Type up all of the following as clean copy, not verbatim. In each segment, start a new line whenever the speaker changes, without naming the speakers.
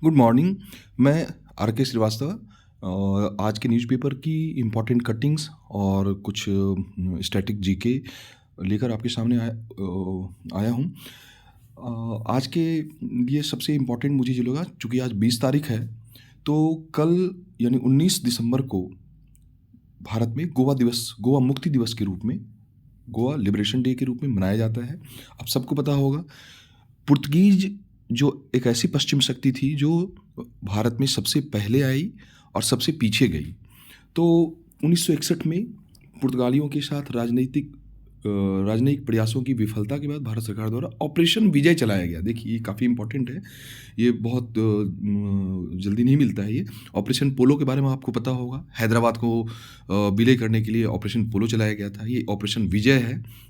Good morning. मैं are के श्रीवास्तव। आज के न्यूज़पेपर की इम्पोर्टेंट कटिंग्स और कुछ स्टैटिक जीके लेकर आपके सामने आया हूँ। आज के लिए सबसे इम्पोर्टेंट मुझे जो लगा, चूँकि आज 20 तारीख है, तो कल यानी 19 दिसंबर को भारत में गोवा मुक्ति दिवस के रूप में, गोवा लिबरेशन डे के रूप में मनाया जाता है। अब सबको पता होगा, पुर्तगीज जो एक ऐसी पश्चिम शक्ति थी जो भारत में सबसे पहले आई और सबसे पीछे गई। तो 1961 में पुर्तगालियों के साथ राजनयिक प्रयासों की विफलता के बाद भारत सरकार द्वारा ऑपरेशन विजय चलाया गया। देखिए, ये काफ़ी इंपॉर्टेंट है, ये बहुत जल्दी नहीं मिलता है। ये ऑपरेशन पोलो के बारे में आपको पता होगा। हैदराबाद को विलय करने के लिए ऑपरेशन पोलो चलाया गया था। ये ऑपरेशन विजय है।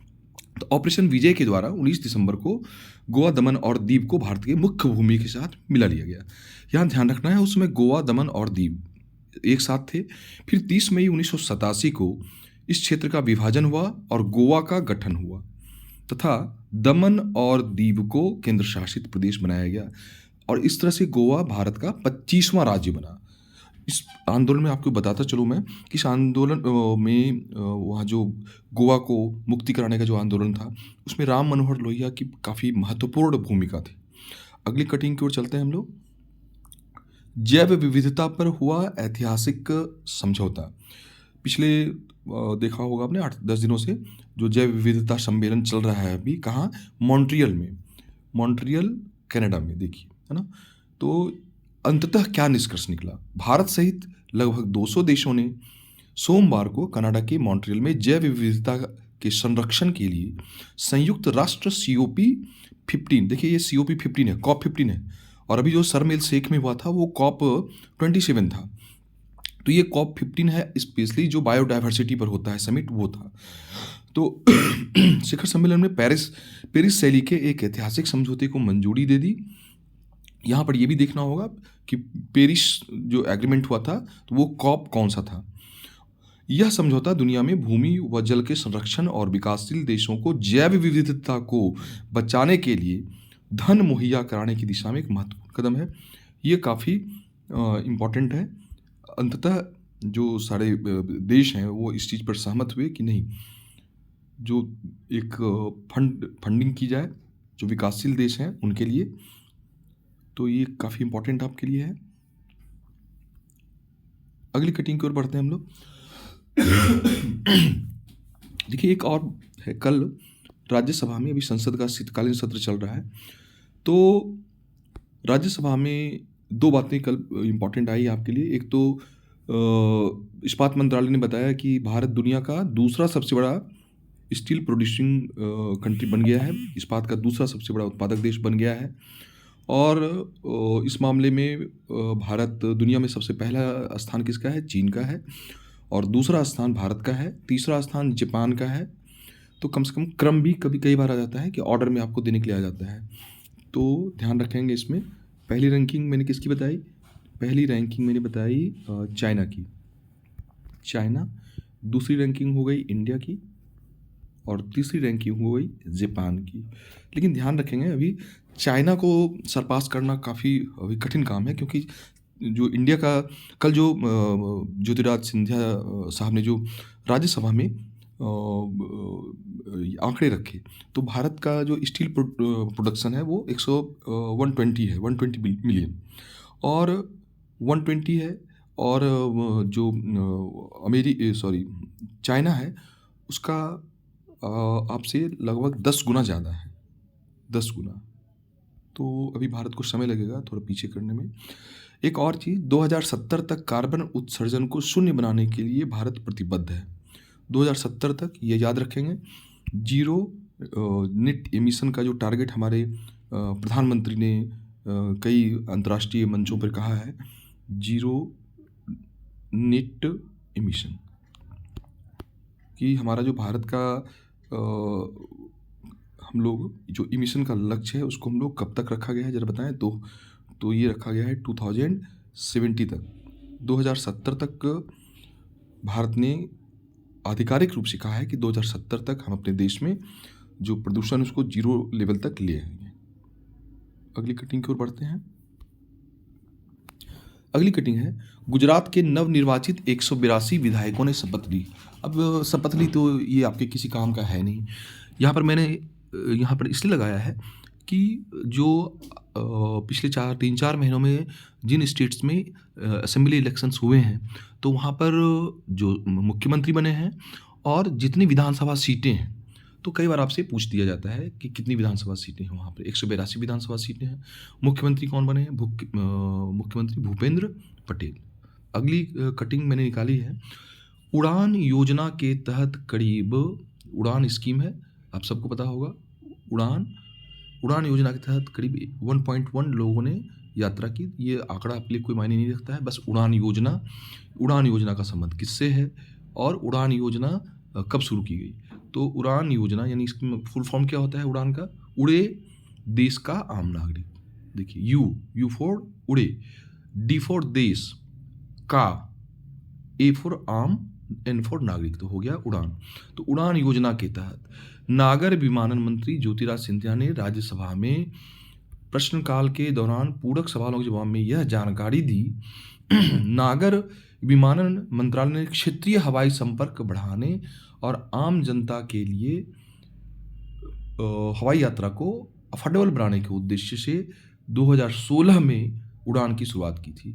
तो ऑपरेशन विजय के द्वारा 19 दिसंबर को गोवा, दमन और दीव को भारत के मुख्य भूमि के साथ मिला लिया गया। यहाँ ध्यान रखना है, उसमें गोवा, दमन और दीव एक साथ थे। फिर 30 मई 1987 को इस क्षेत्र का विभाजन हुआ और गोवा का गठन हुआ तथा दमन और दीव को केंद्र शासित प्रदेश बनाया गया और इस तरह से गोवा भारत का 25वां राज्य बना। इस आंदोलन में आपको बताता चलूँ मैं कि इस आंदोलन में वहाँ जो गोवा को मुक्ति कराने का जो आंदोलन था, उसमें राम मनोहर लोहिया की काफ़ी महत्वपूर्ण भूमिका थी। अगली कटिंग की ओर चलते हैं हम लोग। जैव विविधता पर हुआ ऐतिहासिक समझौता। पिछले देखा होगा आपने 8-10 दिनों से जो जैव विविधता सम्मेलन चल रहा है अभी, कहाँ? मॉन्ट्रियल में, मॉन्ट्रियल कनाडा में, देखिए, है ना। तो अंततः क्या निष्कर्ष निकला? भारत सहित लगभग 200 देशों ने सोमवार को कनाडा के मॉन्ट्रियल में जैव विविधता के संरक्षण के लिए संयुक्त राष्ट्र COP15, देखिए ये COP15 है, COP15 है, और अभी जो शर्म शेख में हुआ था वो COP27 था। तो ये COP15 है, स्पेशली जो बायोडाइवर्सिटी पर होता है समिट, वो था। तो शिखर सम्मेलन में पेरिस शैली के एक ऐतिहासिक समझौते को मंजूरी दे दी। यहाँ पर ये भी देखना होगा कि पेरिस जो एग्रीमेंट हुआ था, तो वो कॉप कौन सा था। यह समझौता दुनिया में भूमि व जल के संरक्षण और विकासशील देशों को जैव विविधता को बचाने के लिए धन मुहैया कराने की दिशा में एक महत्वपूर्ण कदम है। ये काफ़ी इम्पॉर्टेंट है। अंततः जो सारे देश हैं वो इस चीज़ पर सहमत हुए कि नहीं, जो एक फंडिंग की जाए जो विकासशील देश हैं उनके लिए। तो ये काफ़ी इम्पोर्टेंट आपके लिए है। अगली कटिंग की ओर बढ़ते हैं हम लोग। देखिए, एक और है, कल राज्यसभा में, अभी संसद का शीतकालीन सत्र चल रहा है, तो राज्यसभा में 2 बातें कल इम्पोर्टेंट आई आपके लिए। एक तो इस्पात मंत्रालय ने बताया कि भारत दुनिया का दूसरा सबसे बड़ा स्टील प्रोड्यूसिंग कंट्री बन गया है, इस्पात का दूसरा सबसे बड़ा उत्पादक देश बन गया है। और इस मामले में भारत दुनिया में सबसे पहला स्थान किसका है? चीन का है, और दूसरा स्थान भारत का है, तीसरा स्थान जापान का है। तो कम से कम क्रम भी कई बार आ जाता है कि ऑर्डर में आपको देने के लिए आ जाता है, तो ध्यान रखेंगे इसमें। पहली रैंकिंग मैंने किसकी बताई? पहली रैंकिंग मैंने बताई चाइना की, चाइना। दूसरी रैंकिंग हो गई इंडिया की, और तीसरी रैंकिंग हो गई जापान की। लेकिन ध्यान रखेंगे, अभी चाइना को सरपास करना काफ़ी अभी कठिन काम है, क्योंकि जो इंडिया का कल जो ज्योतिराज सिंधिया साहब ने जो राज्यसभा में आंकड़े रखे, तो भारत का जो स्टील प्रोडक्शन है वो 120 है, 120 मिलियन, और 120 है, और जो चाइना है उसका आपसे लगभग 10 गुना ज़्यादा है, 10 गुना। तो अभी भारत को समय लगेगा थोड़ा पीछे करने में। एक और चीज़, 2070 तक कार्बन उत्सर्जन को शून्य बनाने के लिए भारत प्रतिबद्ध है। 2070 तक, ये याद रखेंगे, जीरो नेट एमिशन का जो टारगेट हमारे प्रधानमंत्री ने कई अंतर्राष्ट्रीय मंचों पर कहा है, जीरो नेट एमिशन, कि हमारा जो भारत का हम लोग जो इमिशन का लक्ष्य है उसको हम लोग कब तक रखा गया है जरा बताएं। तो ये रखा गया है 2070 तक, 2070 तक भारत ने आधिकारिक रूप से कहा है कि 2070 तक हम अपने देश में जो प्रदूषण उसको जीरो लेवल तक ले आएंगे। अगली कटिंग की ओर बढ़ते हैं। अगली कटिंग है, गुजरात के नवनिर्वाचित 182 विधायकों ने शपथ ली। अब शपथ ली तो ये आपके किसी काम का है नहीं। यहाँ पर मैंने यहाँ पर इसलिए लगाया है कि जो पिछले 3-4 महीनों में जिन स्टेट्स में असेंबली इलेक्शंस हुए हैं, तो वहाँ पर जो मुख्यमंत्री बने हैं और जितनी विधानसभा सीटें हैं, तो कई बार आपसे पूछ दिया जाता है कि कितनी विधानसभा सीटें हैं वहाँ पर। 182 विधानसभा सीटें हैं। मुख्यमंत्री कौन बने हैं? मुख्यमंत्री भूपेंद्र पटेल। अगली कटिंग मैंने निकाली है, उड़ान योजना के तहत करीब, उड़ान स्कीम है, आप सबको पता होगा। उड़ान योजना के तहत करीब 1.1 लोगों ने यात्रा की। ये आंकड़ा आपके लिए कोई मायने नहीं रखता है, बस उड़ान योजना का संबंध किससे है और उड़ान योजना कब शुरू की गई। तो उड़ान योजना यानी इसकी फुल फॉर्म क्या होता है उड़ान का? उड़े देश का आम नागरिक। देखिए, यू फॉर उड़े, डी फॉर देश, का, ए फॉर आम, एन फॉर नागरिक, तो हो गया उड़ान। तो उड़ान योजना के तहत नागर विमानन मंत्री ज्योतिराज सिंधिया ने राज्यसभा में प्रश्नकाल के दौरान पूरक सवालों के जवाब में यह जानकारी दी। नागर विमानन मंत्रालय ने क्षेत्रीय हवाई संपर्क बढ़ाने और आम जनता के लिए हवाई यात्रा को अफोर्डेबल बनाने के उद्देश्य से 2016 में उड़ान की शुरुआत की थी।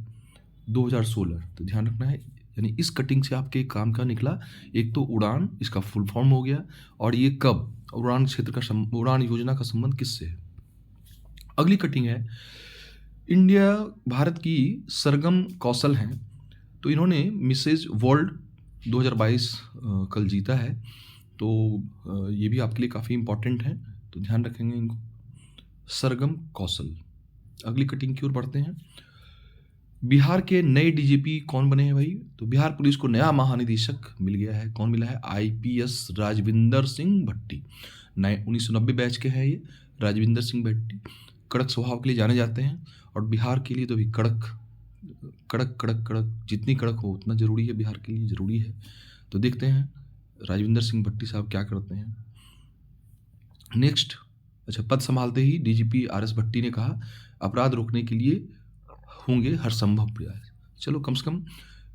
2016, तो ध्यान रखना है। यानी इस कटिंग से आपके काम का निकला, एक तो उड़ान, इसका फुल फॉर्म हो गया, और ये कब, उड़ान क्षेत्र का उड़ान योजना का संबंध किससे है। अगली कटिंग है, इंडिया भारत की सरगम कौशल हैं, तो इन्होंने मिसेज वर्ल्ड 2022 कल जीता है। तो ये भी आपके लिए काफ़ी इंपॉर्टेंट है, तो ध्यान रखेंगे इनको। सरगम कौशल। अगली कटिंग की ओर बढ़ते हैं। बिहार के नए डीजीपी कौन बने हैं भाई? तो बिहार पुलिस को नया महानिदेशक मिल गया है। कौन मिला है? आईपीएस राजविंदर सिंह भट्टी। 1990 बैच के हैं ये राजविंदर सिंह भट्टी। कड़क स्वभाव के लिए जाने जाते हैं, और बिहार के लिए तो भी कड़क कड़क कड़क कड़क, जितनी कड़क हो उतना ज़रूरी है, बिहार के लिए ज़रूरी है। तो देखते हैं राजविंदर सिंह भट्टी साहब क्या करते हैं। नेक्स्ट, अच्छा, पद संभालते ही डीजीपी आरएस भट्टी ने कहा, अपराध रोकने के लिए होंगे हर संभव प्रयास। चलो, कम से कम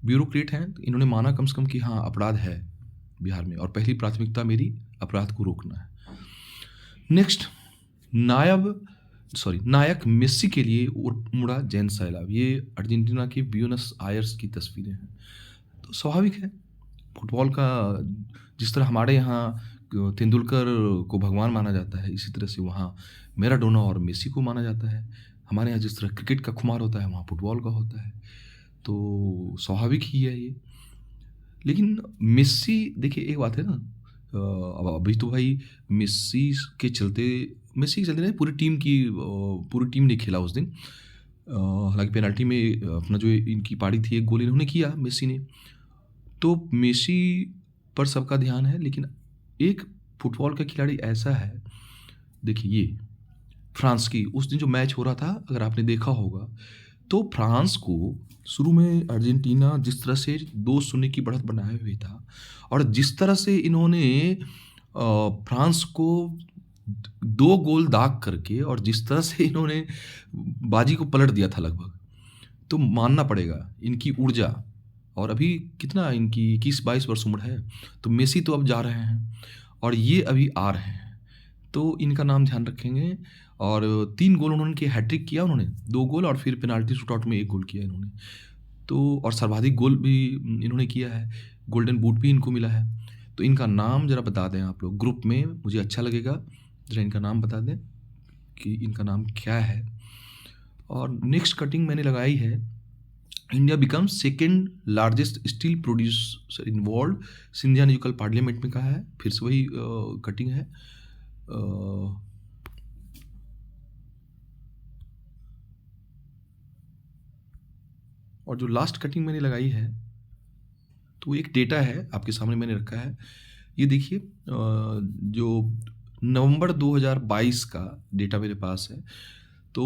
ब्यूरोक्रेट हैं, तो इन्होंने माना कम से कम कि हाँ, अपराध है बिहार में, और पहली प्राथमिकता मेरी अपराध को रोकना है। नेक्स्ट, नायक मेस्सी के लिए मुड़ा जैन सैलाब। ये अर्जेंटीना के ब्यूनस आयर्स की तस्वीरें हैं। तो स्वाभाविक है, फुटबॉल का जिस तरह हमारे यहाँ तेंदुलकर को भगवान माना जाता है, इसी तरह से वहाँ मैराडोना और मेसी को माना जाता है। हमारे यहाँ जिस तरह क्रिकेट का खुमार होता है, वहाँ फुटबॉल का होता है, तो स्वाभाविक ही है ये। लेकिन मेस्सी, देखिए एक बात है ना, अब अभी तो भाई मेस्सी के चलते नहीं, पूरी टीम ने खेला उस दिन। हालांकि पेनल्टी में अपना जो इनकी पारी थी, एक गोल इन्होंने किया मेस्सी ने, तो मेस्सी पर सबका ध्यान है। लेकिन एक फुटबॉल का खिलाड़ी ऐसा है, देखिए ये फ्रांस की उस दिन जो मैच हो रहा था, अगर आपने देखा होगा, तो फ्रांस को शुरू में अर्जेंटीना जिस तरह से 2-0 की बढ़त बनाए हुए था, और जिस तरह से इन्होंने फ्रांस को 2 गोल दाग करके, और जिस तरह से इन्होंने बाजी को पलट दिया था लगभग, तो मानना पड़ेगा इनकी ऊर्जा। और अभी कितना इनकी 21-22 वर्ष उम्र है, तो मेसी तो अब जा रहे हैं और ये अभी आ रहे हैं, तो इनका नाम ध्यान रखेंगे। और 3 गोल उन्होंने किया, हैट्रिक किया उन्होंने, 2 गोल, और फिर पेनाल्टी शूटआउट में 1 गोल किया इन्होंने। तो और सर्वाधिक गोल भी इन्होंने किया है, गोल्डन बूट भी इनको मिला है। तो इनका नाम ज़रा बता दें आप लोग ग्रुप में, मुझे अच्छा लगेगा, ज़रा इनका नाम बता दें कि इनका नाम क्या है। और नेक्स्ट कटिंग मैंने लगाई है, India becomes second largest steel producer in world. Scindia ने जो कल पार्लियामेंट में कहा है, फिर से वही कटिंग है। और जो लास्ट कटिंग मैंने लगाई है, तो एक डेटा है आपके सामने मैंने रखा है, ये देखिए, जो नवंबर 2022 का डेटा मेरे पास है। तो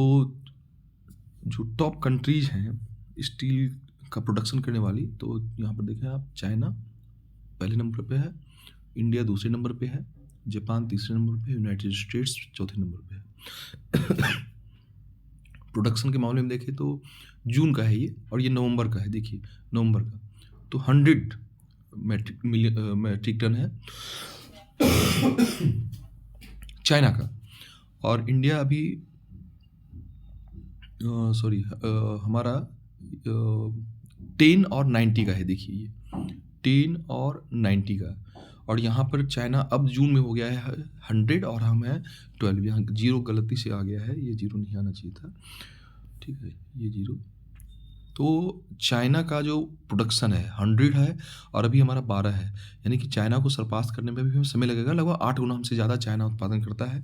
जो टॉप कंट्रीज हैं स्टील का प्रोडक्शन करने वाली, तो यहाँ पर देखें आप, चाइना पहले नंबर पे है, इंडिया दूसरे नंबर पे है, जापान तीसरे नंबर पे, यूनाइटेड स्टेट्स चौथे नंबर पे है। प्रोडक्शन के मामले में देखें तो जून का है ये, और ये नवंबर का है, देखिए नवंबर का, तो 100 मैट्रिक टन है चाइना का, और इंडिया अभी सॉरी हमारा 10 और 90 का है, देखिए ये 10 और 90 का, और यहाँ पर चाइना अब जून में हो गया है 100 और हम हैं 12, यहाँ जीरो गलती से आ गया है, ये जीरो नहीं आना चाहिए था, ठीक है, ये जीरो। तो चाइना का जो प्रोडक्शन है 100 है और अभी हमारा 12 है, यानी कि चाइना को सरपास करने में भी हमें समय लगेगा, लगभग 8 गुना हमसे ज़्यादा चाइना उत्पादन करता है।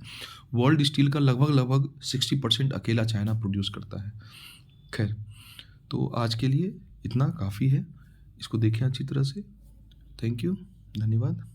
वर्ल्ड स्टील का लगभग 60% अकेला चाइना प्रोड्यूस करता है। खैर, तो आज के लिए इतना काफ़ी है, इसको देखें अच्छी तरह से। थैंक यू, धन्यवाद।